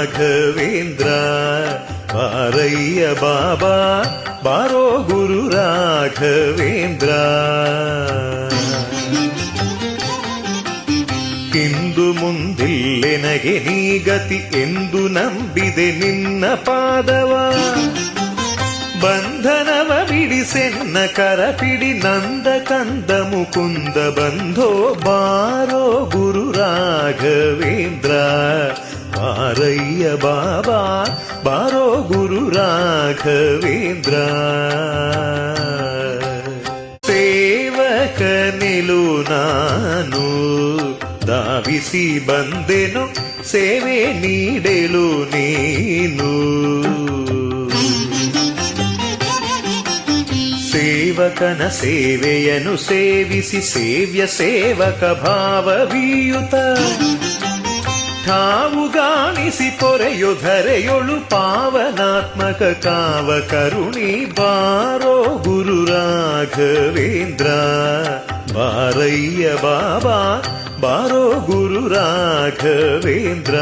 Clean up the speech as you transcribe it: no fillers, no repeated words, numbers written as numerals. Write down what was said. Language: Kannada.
ರಾಘವೇಂದ್ರ ಬಾರಯ್ಯ ಬಾಬಾ ಬಾರೋ ಗುರು ರಾಘವೇಂದ್ರ. ಇಂದು ಮುಂದಿಲ್ಲೆನಗೆ ನೀ ಗತಿ ಎಂದು ನಂಬಿದೆ ನಿನ್ನ ಪಾದವ. ಬಂಧನವ ಬಿಡಿಸೆನ್ನ ಕರಪಿಡಿ ನಂದ ಕಂದ ಮುಕುಂದ ಬಂಧೋ ಬಾರೋ ಗುರು ರಾಘವೇಂದ್ರ ಬಾರಯ್ಯ ಬಾಬಾ ಬಾರೋ ಗುರು ರಾಘವೇಂದ್ರ. ಸೇವಕನೆಲು ನಾನು ಧಾವಿಸಿ ಬಂದೆನು ಸೇವೆ ನೀಡೆಲು ನೀನು. ಸೇವಕನ ಸೇವೆಯನ್ನು ಸೇವಿಸಿ ಸೇವ್ಯ ಸೇವಕ ಭಾವವೀಯುತ ಠಾವುಗಾಣಿಸಿ ಪೊರೆಯು ಧರೆಯೊಳು ಪಾವನಾತ್ಮಕ ಕಾವ ಕರುಣಿ ಬಾರೋ ಗುರು ರಾಘವೇಂದ್ರ ಬಾರಯ್ಯ ಬಾಬಾ ಬಾರೋ ಗುರು ರಾಘವೇಂದ್ರ.